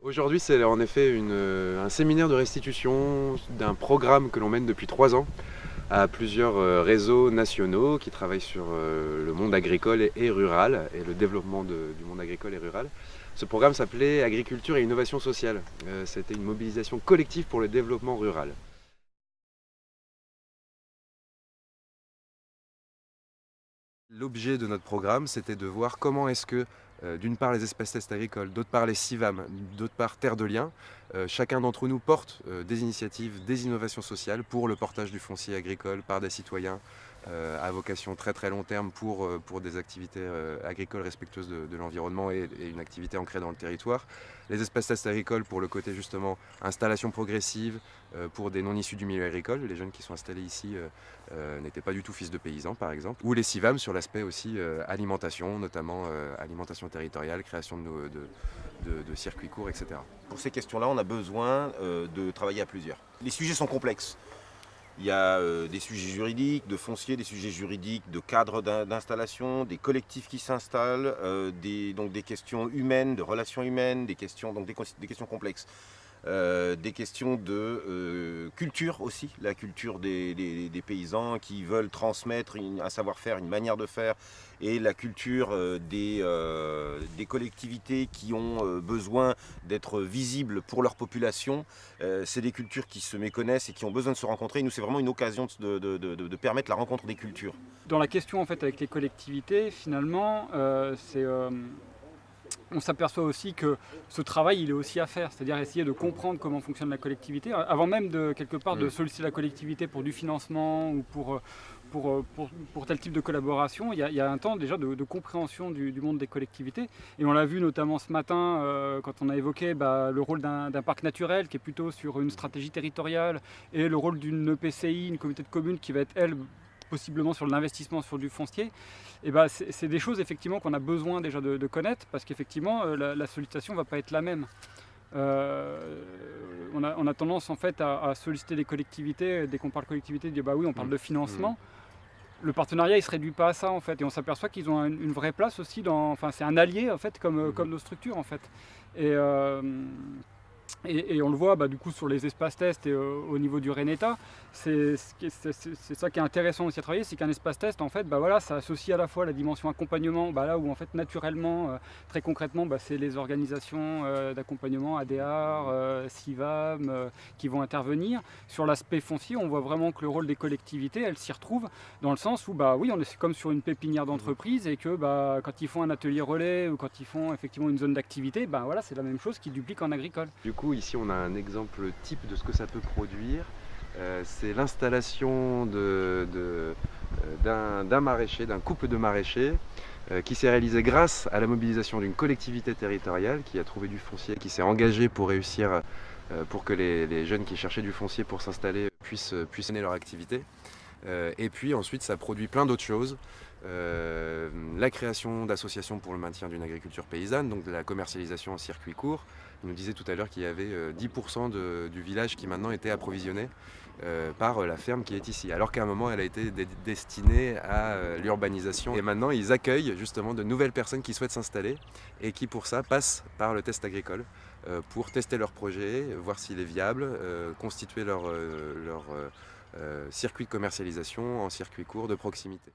Aujourd'hui, c'est en effet un séminaire de restitution d'un programme que l'on mène depuis 3 ans à plusieurs réseaux nationaux qui travaillent sur le monde agricole et rural et le développement du monde agricole et rural. Ce programme s'appelait Agriculture et innovation sociale. C'était une mobilisation collective pour le développement rural. L'objet de notre programme, c'était de voir comment est-ce que, d'une part les espaces tests agricoles, d'autre part les CIVAM, d'autre part Terre de Liens, chacun d'entre nous porte des initiatives, des innovations sociales pour le portage du foncier agricole par des citoyens à vocation très très long terme pour des activités agricoles respectueuses de l'environnement et une activité ancrée dans le territoire. Les espaces tests agricoles pour le côté justement installation progressive pour des non issus du milieu agricole. Les jeunes qui sont installés ici n'étaient pas du tout fils de paysans par exemple. Ou les CIVAM sur l'aspect aussi alimentation, notamment alimentation territoriale, création de circuits courts, etc. Pour ces questions-là, on a besoin de travailler à plusieurs. Les sujets sont complexes. Il y a des sujets juridiques, de foncier, des sujets juridiques, de cadres d'installation, des collectifs qui s'installent, donc des questions humaines, de relations humaines, des questions complexes. Des questions de culture aussi, la culture des paysans qui veulent transmettre un savoir-faire, une manière de faire, et la culture des collectivités qui ont besoin d'être visibles pour leur population. C'est des cultures qui se méconnaissent et qui ont besoin de se rencontrer. Et nous, c'est vraiment une occasion de permettre la rencontre des cultures. Dans la question en fait avec les collectivités, finalement, on s'aperçoit aussi que ce travail il est aussi à faire, c'est-à-dire essayer de comprendre comment fonctionne la collectivité, avant même de quelque part de solliciter la collectivité pour du financement ou pour tel type de collaboration. Il y a un temps déjà de compréhension du monde des collectivités, et on l'a vu notamment ce matin quand on a évoqué le rôle d'un parc naturel qui est plutôt sur une stratégie territoriale, et le rôle d'une EPCI, une communauté de communes qui va être elle possiblement sur l'investissement sur du foncier. Et c'est des choses effectivement qu'on a besoin déjà de connaître, parce qu'effectivement la sollicitation ne va pas être la même. On a tendance en fait à solliciter les collectivités, dès qu'on parle collectivité, de dire bah oui on parle de financement. Le partenariat il se réduit pas à ça en fait, et on s'aperçoit qu'ils ont une vraie place aussi c'est un allié en fait comme nos structures en fait. Et on le voit du coup sur les espaces tests et au niveau du RENETA, c'est ça qui est intéressant aussi à travailler, c'est qu'un espace test en fait, ça associe à la fois la dimension accompagnement, là où en fait naturellement, très concrètement, c'est les organisations d'accompagnement, ADR, CIVAM, qui vont intervenir. Sur l'aspect foncier, on voit vraiment que le rôle des collectivités, elle s'y retrouve dans le sens où oui, on est comme sur une pépinière d'entreprise, et que quand ils font un atelier relais ou quand ils font effectivement une zone d'activité, c'est la même chose qu'ils dupliquent en agricole. Du coup, ici, on a un exemple type de ce que ça peut produire. C'est l'installation d'un maraîcher, d'un couple de maraîchers, qui s'est réalisé grâce à la mobilisation d'une collectivité territoriale qui a trouvé du foncier, qui s'est engagée pour réussir, pour que les jeunes qui cherchaient du foncier pour s'installer puissent mener leur activité. Et puis ensuite, ça produit plein d'autres choses. La création d'associations pour le maintien d'une agriculture paysanne, donc de la commercialisation en circuit court. Il nous disait tout à l'heure qu'il y avait 10% du village qui maintenant était approvisionné par la ferme qui est ici, alors qu'à un moment elle a été destinée à l'urbanisation. Et maintenant ils accueillent justement de nouvelles personnes qui souhaitent s'installer et qui pour ça passent par le test agricole pour tester leur projet, voir s'il est viable, constituer leur circuit de commercialisation en circuit court de proximité.